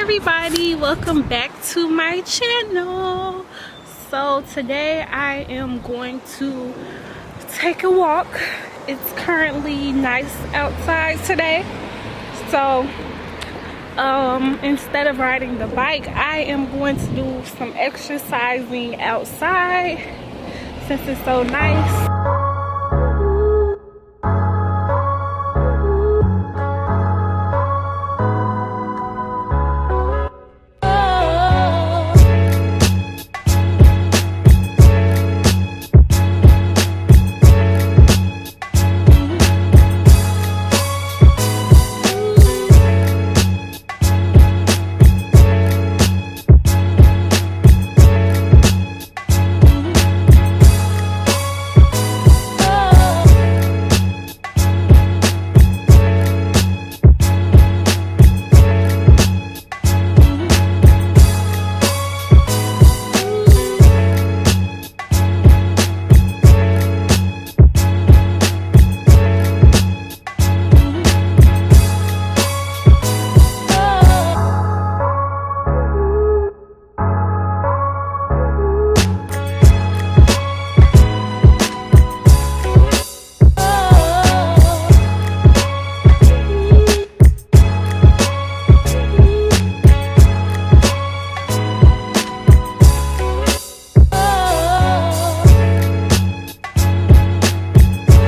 everybody, welcome back to my channel. So today I am going to take a walk. It's currently nice outside today, so instead of riding the bike, I am going to do some exercising outside since it's so nice.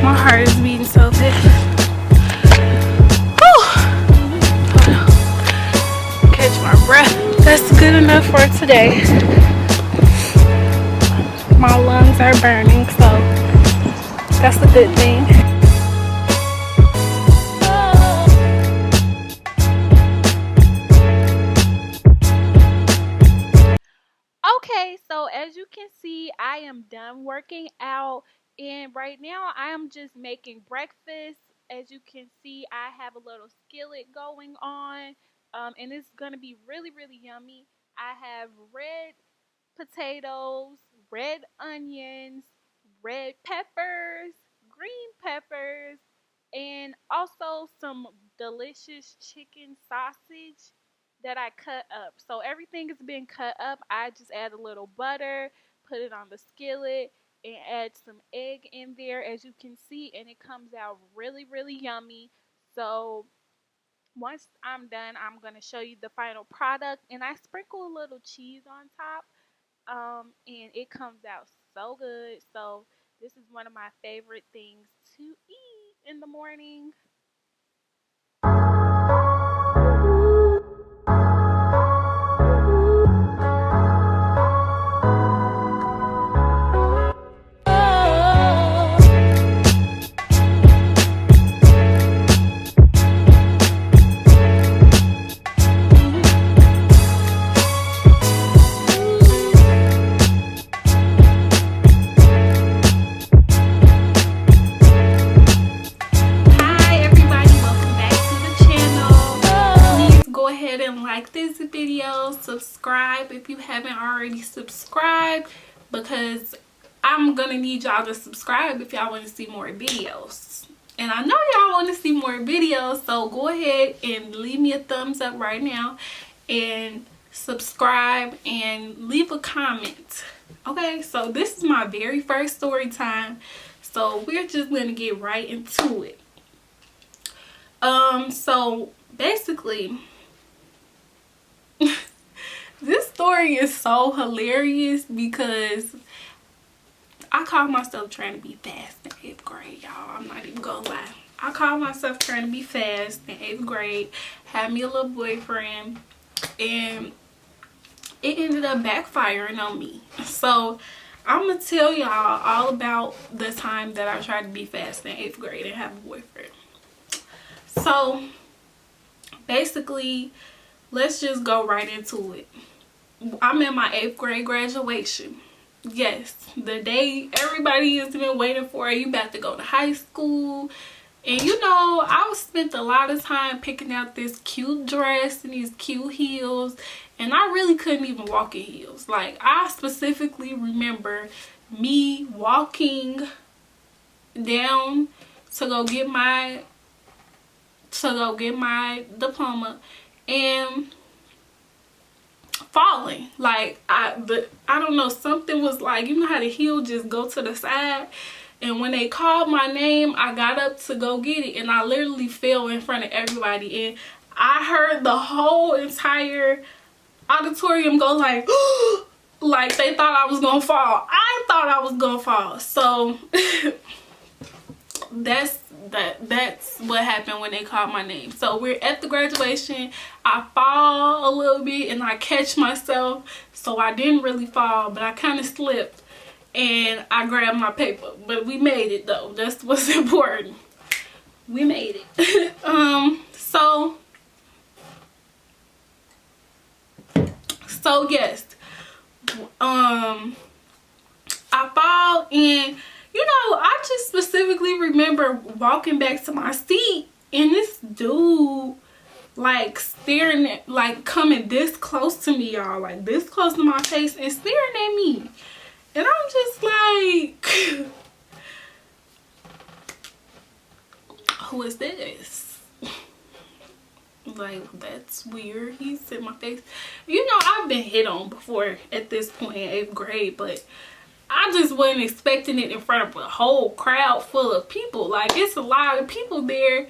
My heart is beating so good. Whew. Catch my breath. That's good enough for today. My lungs are burning, so that's a good thing. Okay, so as you can see, I am done working out, and right now I am just making breakfast. As you can see, I have a little skillet going on, and it's gonna be really yummy. I have red potatoes, red onions, red peppers, green peppers, and also some delicious chicken sausage that I cut up. So everything has been cut up. I just add a little butter, put it on the skillet, and add some egg in there, as you can see, and it comes out really yummy. So once I'm done, I'm going to show you the final product, and I sprinkle a little cheese on top, and it comes out so good. So this is one of my favorite things to eat in the morning. And like this video, subscribe if you haven't already subscribed, because I'm gonna need y'all to subscribe if y'all want to see more videos, and I know y'all want to see more videos, so go ahead and leave me a thumbs up right now and subscribe and leave a comment. Okay, so this is my very first story time, so we're just gonna get right into it. So basically, this story is so hilarious because I call myself trying to be fast in 8th grade, y'all. I'm not even gonna lie. I call myself trying to be fast in 8th grade. Had me a little boyfriend, and it ended up backfiring on me. So I'm gonna tell y'all all about the time that I tried to be fast in 8th grade and have a boyfriend. So basically, let's just go right into it. I'm in my 8th grade graduation. Yes, the day everybody has been waiting for. You about to go to high school. And you know, I spent a lot of time picking out this cute dress and these cute heels. And I really couldn't even walk in heels. Like, I specifically remember me walking down to go get my diploma, and falling. Like I don't know, something was like, you know how the heel just go to the side, and when they called my name, I got up to go get it, and I literally fell in front of everybody, and I heard the whole entire auditorium go like like they thought I was gonna fall. I thought I was gonna fall. So that's what happened when they called my name. So we're at the graduation. I fall a little bit and I catch myself, so I didn't really fall, but I kind of slipped and I grabbed my paper. But we made it though. That's what's important. We made it. So yes, I fall, and you know, I just specifically remember walking back to my seat and this dude like staring at, like coming this close to me, y'all, like this close to my face and staring at me, and I'm just like, who is this? Like, that's weird. He's in my face. You know, I've been hit on before at this point in 8th grade, but I just wasn't expecting it in front of a whole crowd full of people. Like, it's a lot of people there.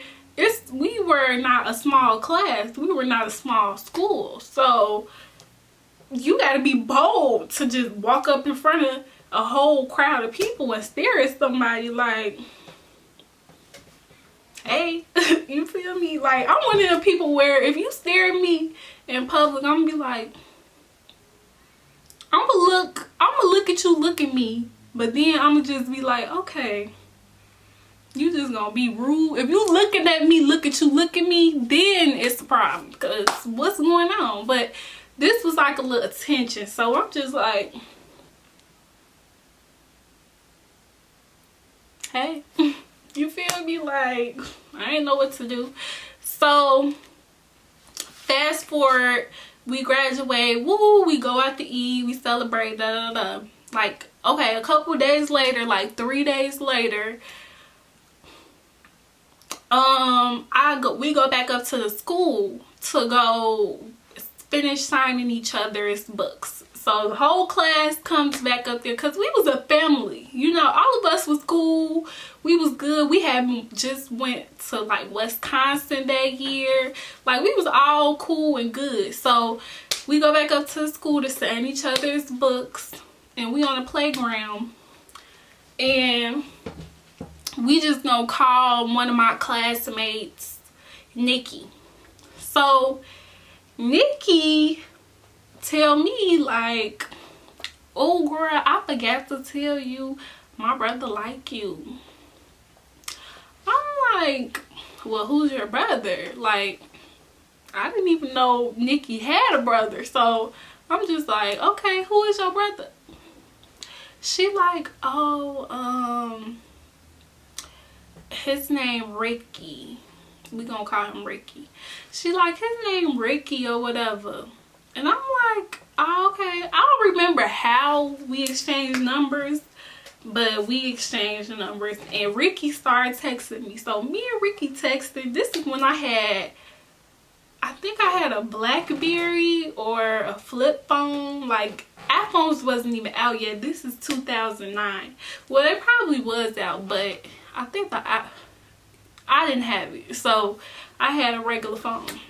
We were not a small class. We were not a small school. So you got to be bold to just walk up in front of a whole crowd of people and stare at somebody like, hey, you feel me? Like, I'm one of them people where if you stare at me in public, I'm gonna be like, I'm gonna look at you, look at me, but then I'm gonna just be like, okay, you just gonna be rude. If you looking at me, look at you, look at me, then it's a problem, because what's going on? But this was like a little attention, so I'm just like, hey. You feel me? Like, I didn't know what to do. So fast forward, we graduate, woo, we go out to eat, we celebrate, da da da. Like, okay, a couple days later, like 3 days later, we go back up to the school to go finish signing each other's books. So the whole class comes back up there because we was a family. You know, all of us was cool. We was good. We had just went to like Wisconsin that year. Like, we was all cool and good. So we go back up to the school to sign each other's books. And we on the playground. And we just gonna call one of my classmates Nikki. So Nikki tell me like, oh girl, I forgot to tell you my brother like you. I'm like, well, who's your brother? Like, I didn't even know Nikki had a brother. So I'm just like, okay, who is your brother? She like, oh, his name Ricky. We gonna call him Ricky. She like, his name Ricky or whatever. And I'm like, oh, okay. I don't remember how we exchanged numbers, but we exchanged numbers. And Ricky started texting me. So me and Ricky texted. This is when I think I had a BlackBerry or a flip phone. Like, iPhones wasn't even out yet. This is 2009. Well, it probably was out, but I think I didn't have it. So I had a regular phone.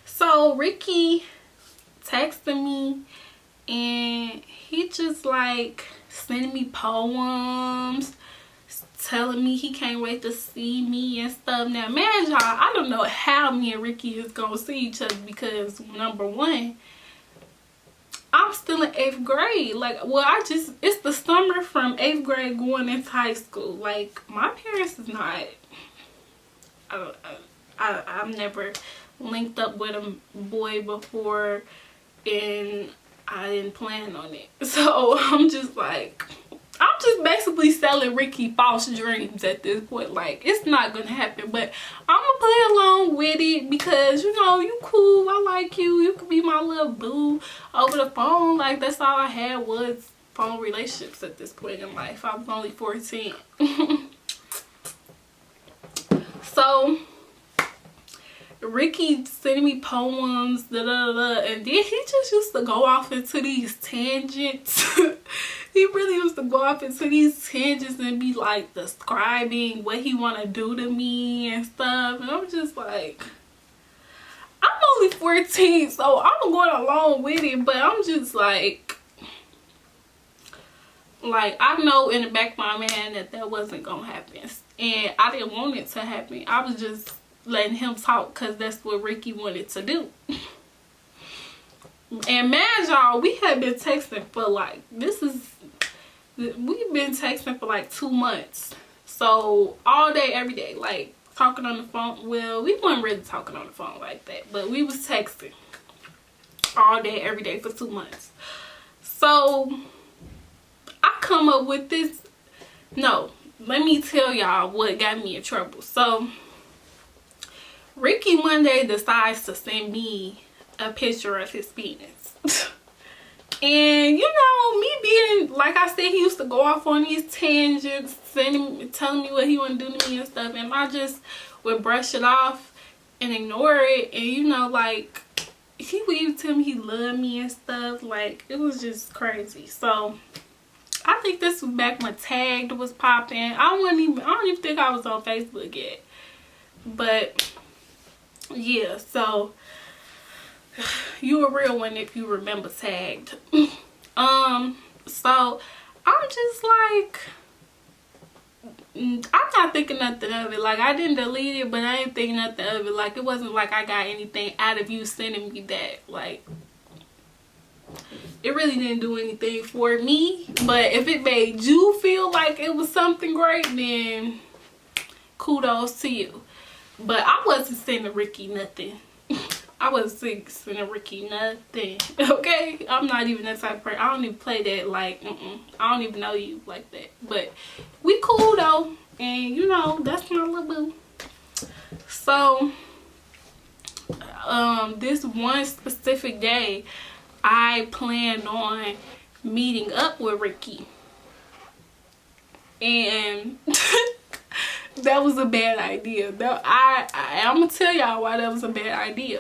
So Ricky texted me and he just like sending me poems, telling me he can't wait to see me and stuff. Now, man, y'all, I don't know how me and Ricky is gonna see each other because, number one, I'm still in 8th grade. Like, well, it's the summer from 8th grade going into high school. Like, my parents is not, I've never linked up with a boy before and I didn't plan on it. So I'm just like, I'm just basically selling Ricky false dreams at this point. Like, it's not gonna happen, but I'm gonna play along with it because, you know, you cool, I like you, you could be my little boo over the phone. Like, that's all I had was phone relationships at this point in life. I was only 14. So Ricky sending me poems, da da da, and then he just used to go off into these tangents. He really used to go off into these tangents and be like describing what he want to do to me and stuff, and I'm just like, I'm only 14, so I'm going along with it, but I'm just like I know in the back of my mind that wasn't gonna happen, and I didn't want it to happen. I was just letting him talk because that's what Ricky wanted to do. And man, y'all, we had been texting for like, we've been texting for like 2 months. So all day, every day, like talking on the phone. Well, we weren't really talking on the phone like that, but we was texting all day, every day for 2 months. So I come up with this. No, let me tell y'all what got me in trouble. So Ricky one day decides to send me a picture of his penis. And you know, me being, like I said, he used to go off on these tangents, telling me what he want to do to me and stuff, and I just would brush it off and ignore it. And you know, like, he would even tell me he loved me and stuff. Like, it was just crazy. So I think this was back when Tagged was popping. I don't even think I was on Facebook yet. But yeah, so you a real one if you remember Tagged. So I'm just like, I'm not thinking nothing of it. Like, I didn't delete it, but I ain't thinking nothing of it. Like, it wasn't like I got anything out of you sending me that. Like, it really didn't do anything for me. But if it made you feel like it was something great, then kudos to you. But I wasn't sending Ricky nothing. I wasn't sending Ricky nothing. Okay? I'm not even that type of person. I don't even play that, like, I don't even know you like that. But we cool though. And you know, that's my little boo. So this one specific day, I planned on meeting up with Ricky. And that was a bad idea. I'm gonna tell y'all why that was a bad idea.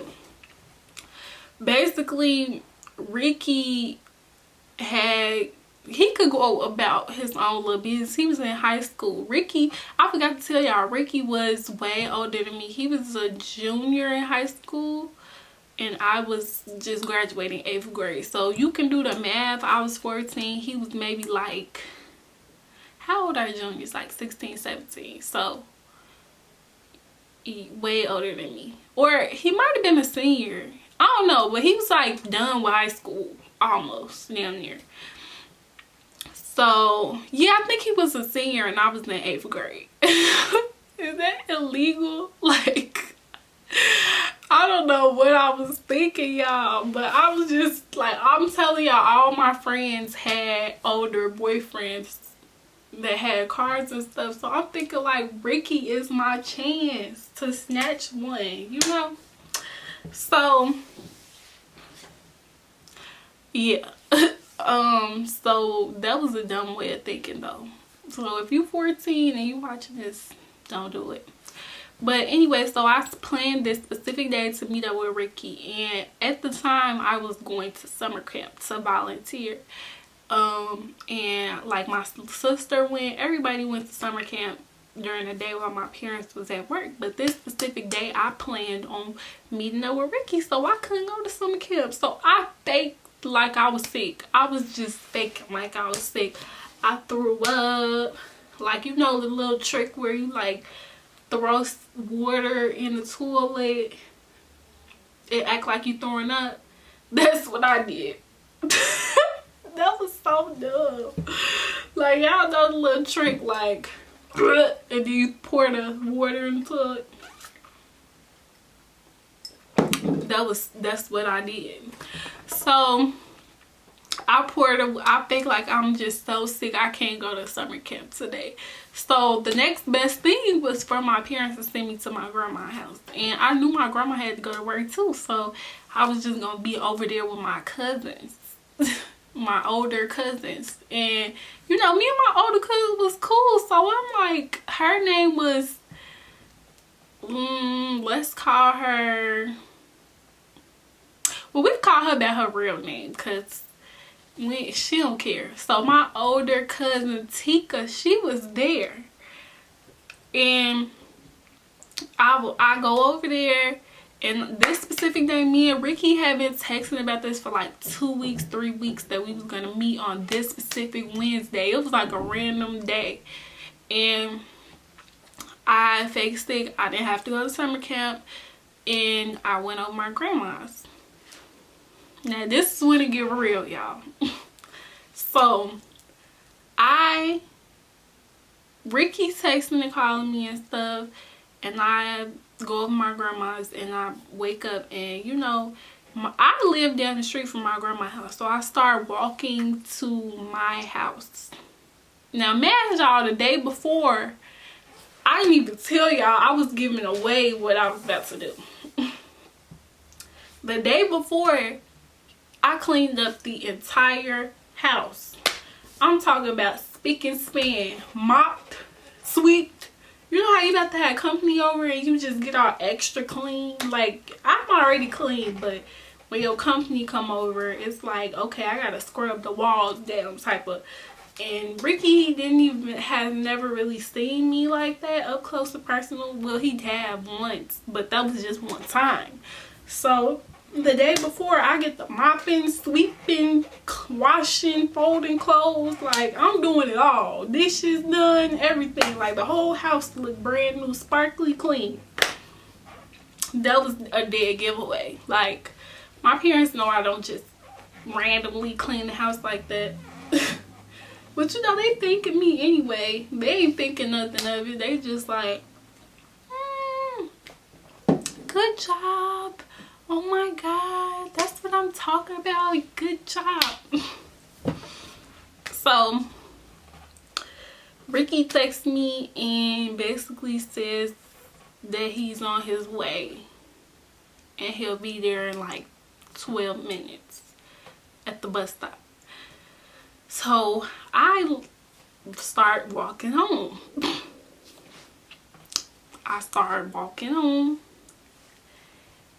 Basically, Ricky he could go about his own little business. He was in high school. Ricky, I forgot to tell y'all, Ricky was way older than me. He was a junior in high school, and I was just graduating 8th grade. So you can do the math. I was 14. He was maybe like, how old are juniors? Like 16, 17. So he way older than me. Or he might have been a senior. I don't know, but he was like done with high school. Almost, damn near. So yeah, I think he was a senior and I was in 8th grade. Is that illegal? Like, I don't know what I was thinking, y'all, but I was just like, I'm telling y'all, all my friends had older boyfriends that had cars and stuff. So I'm thinking like, Ricky is my chance to snatch one, you know? So yeah. So that was a dumb way of thinking though. So if you're 14 and you watching this, don't do it. But anyway, so I planned this specific day to meet up with Ricky, and at the time I was going to summer camp to volunteer. And like my sister went, everybody went to summer camp during the day while my parents was at work. But this specific day I planned on meeting up with Ricky, so I couldn't go to summer camp. So I faked like I was sick. I was just faking like I was sick. I threw up. Like, you know the little trick where you like throw water in the toilet and act like you throwing up? That's what I did. That was so dumb. Like, y'all know the little trick, like, and then you pour the water into it. That's what I did. So I think like I'm just so sick I can't go to summer camp today. So the next best thing was for my parents to send me to my grandma's house. And I knew my grandma had to go to work too. So I was just going to be over there with my cousins. My older cousins. And you know, me and my older cousin was cool. So I'm like, her name was, let's let's call her, well, we call her by her real name because she don't care. So my older cousin Tika, she was there, and I go over there, and this specific day, me and Ricky had been texting about this for like 2 weeks, 3 weeks, that we was gonna meet on this specific Wednesday. It was like a random day, and I fixed it. I didn't have to go to summer camp, and I went over my grandma's. Now this is when it get real, y'all. So Ricky's texting and calling me and stuff, and I go over my grandma's, and I wake up, and you know, I live down the street from my grandma's house, so I start walking to my house. Now imagine y'all, the day before, I didn't even tell y'all I was giving away what I was about to do. The day before, I cleaned up the entire house. I'm talking about spick and span, mopped, swept. You know how you about to have company over and you just get all extra clean? Like, I'm already clean, but when your company come over, it's like, okay, I gotta scrub the walls down type of. And Ricky has never really seen me like that up close and personal. Well, he have once, but that was just one time. So the day before, I get the mopping, sweeping, washing, folding clothes. Like, I'm doing it all. Dishes done, everything. Like, the whole house looked brand new, sparkly clean. That was a dead giveaway. Like, my parents know I don't just randomly clean the house like that. But you know, they thinking me anyway. They ain't thinking nothing of it. They just like, good job. Oh my God, that's what I'm talking about. Good job. So Ricky texts me and basically says that he's on his way and he'll be there in like 12 minutes at the bus stop. So I start walking home. I started walking home,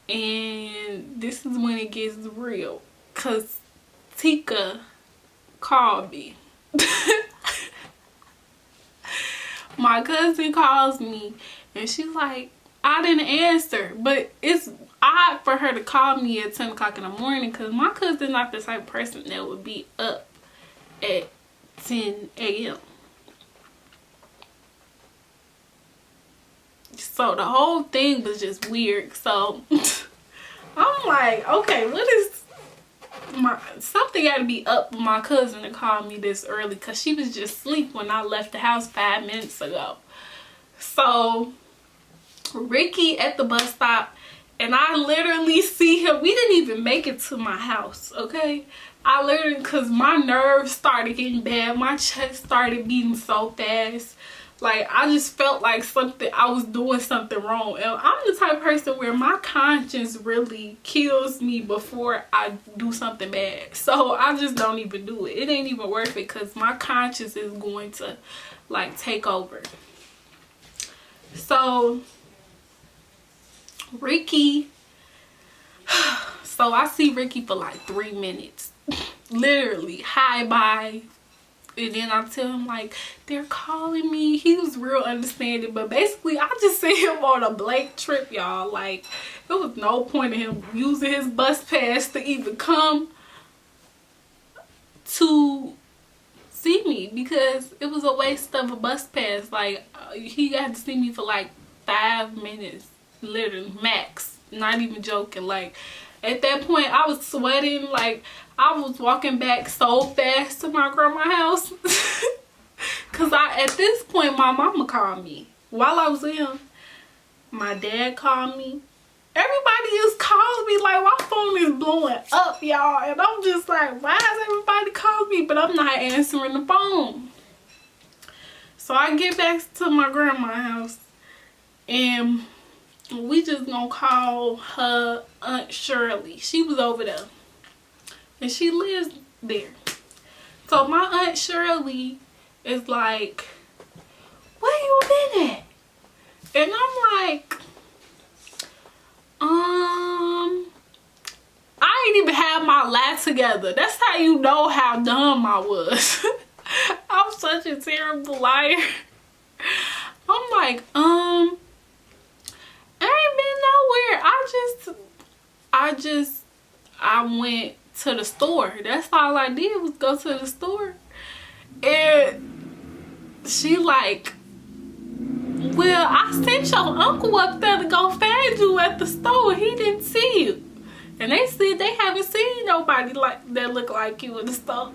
and this is when it gets real, cause Tika called me. My cousin calls me, and she's like, I didn't answer, but it's odd for her to call me at 10 o'clock in the morning, because my cousin's not the type of person that would be up at 10 a.m. So the whole thing was just weird. So I'm like, okay, what is something got to be up with my cousin to call me this early, because she was just asleep when I left the house 5 minutes ago. So Ricky at the bus stop, and I literally see him. We didn't even make it to my house, okay? I literally, because my nerves started getting bad. My chest started beating so fast. Like, I just felt like I was doing something wrong. And I'm the type of person where my conscience really kills me before I do something bad. So I just don't even do it. It ain't even worth it, because my conscience is going to, like, take over. So Ricky, so I see Ricky for like 3 minutes. Literally, hi, bye. And then I tell him, like, they're calling me. He was real understanding, but basically I just sent him on a blank trip, y'all. Like, there was no point in him using his bus pass to even come to see me, because it was a waste of a bus pass. Like, he got to see me for like 5 minutes, literally, max. Not even joking. Like, at that point, I was sweating. Like, I was walking back so fast to my grandma's house. Because at this point, my mama called me. While I was in, my dad called me. Everybody just calls me. Like, my phone is blowing up, y'all. And I'm just like, why has everybody called me? But I'm not answering the phone. So I get back to my grandma's house. And we just gonna call her Aunt Shirley. She was over there. And she lives there. So my Aunt Shirley is like, where you been at? And I'm like, got together. That's how you know how dumb I was. I'm such a terrible liar. I'm like, I ain't been nowhere. I went to the store. That's all I did was go to the store. And she like, well, I sent your uncle up there to go find you at the store. He didn't see you. And they said they haven't seen nobody like that look like you in the store.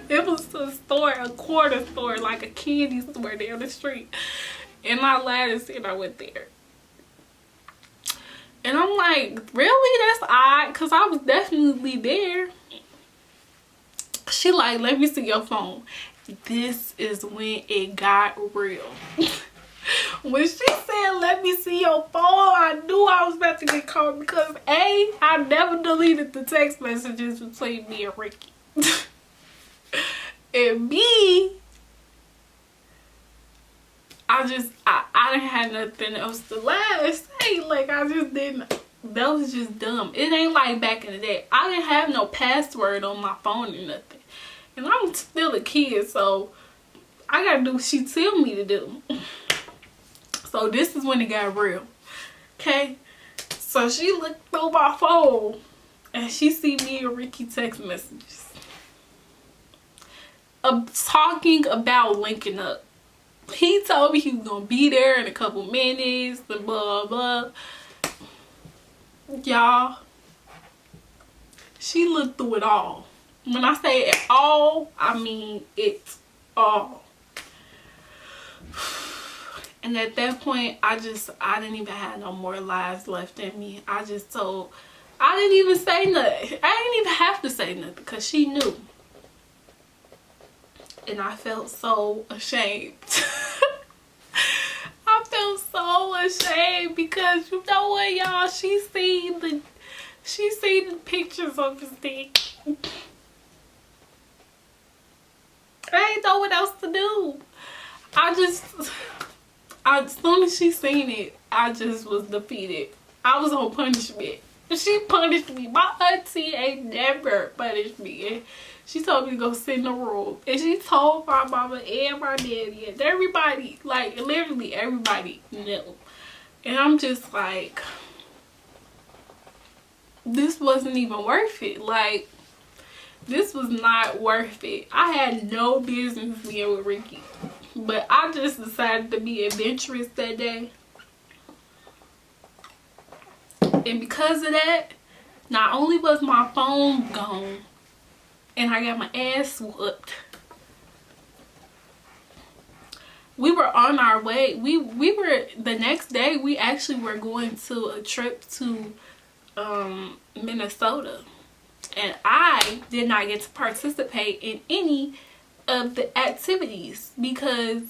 It was a store, a corner store, like a candy store down the street. And I laughed and said I went there. And I'm like, really? That's odd, because I was definitely there. She like, let me see your phone. This is when it got real. When she said, let me see your phone, I knew I was about to get caught because A, I never deleted the text messages between me and Ricky. And B, I didn't have nothing else to lie and say. Like, I just didn't. That was just dumb. It ain't like back in the day. I didn't have no password on my phone or nothing. And I'm still a kid, so I gotta do what she tell me to do. So this is when it got real. Okay? So she looked through my phone and she see me and Ricky text messages. Talking about linking up. He told me he was gonna be there in a couple minutes and blah blah. Y'all, she looked through it all. When I say it all, I mean it all. And at that point, I didn't even have no more lies left in me. I didn't even say nothing. I didn't even have to say nothing because she knew. And I felt so ashamed. I felt so ashamed because you know what, y'all? She seen the pictures of his dick. I didn't know what else to do. As soon as she seen it, I just was defeated. I was on punishment. She punished me. My auntie ain't never punished me. And she told me to go sit in the room. And she told my mama and my daddy and everybody, like literally everybody knew. And I'm just like, this wasn't even worth it. Like, this was not worth it. I had no business being with Ricky. But I just decided to be adventurous that day. And because of that, not only was my phone gone and I got my ass whooped, we were on our way. We were, the next day, we actually were going to a trip to Minnesota. And I did not get to participate in any of the activities because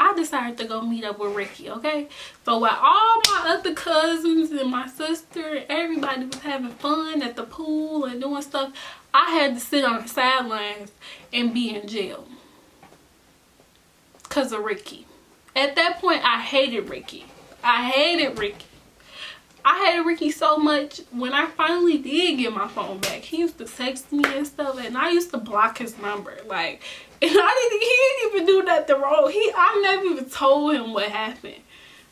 I decided to go meet up with Ricky, okay? So while all my other cousins and my sister and everybody was having fun at the pool and doing stuff, I had to sit on the sidelines and be in jail because of Ricky. At that point, I hated Ricky. I hated Ricky so much. When I finally did get my phone back, he used to text me and stuff, and I used to block his number. Like, and he didn't even do nothing wrong. I never even told him what happened.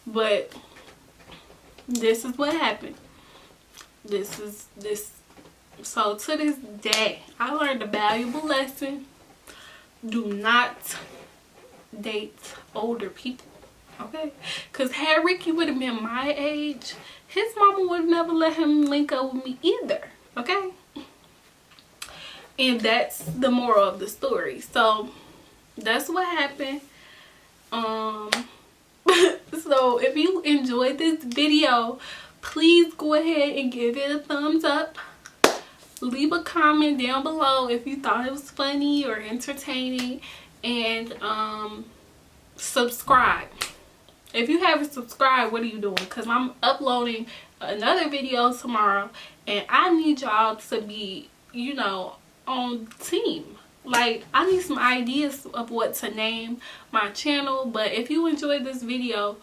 But this is what happened. So to this day, I learned a valuable lesson. Do not date older people. Okay? Because had Ricky would have been my age, his mama would have never let him link up with me either. Okay? And that's the moral of the story. So that's what happened. So if you enjoyed this video, please go ahead and give it a thumbs up. Leave a comment down below if you thought it was funny or entertaining, and subscribe. If you haven't subscribed, what are you doing? Because I'm uploading another video tomorrow and I need y'all to be, you know, on team. Like, I need some ideas of what to name my channel. But if you enjoyed this video,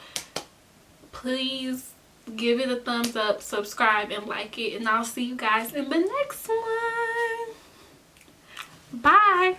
please give it a thumbs up, subscribe, and like it. And I'll see you guys in the next one. Bye.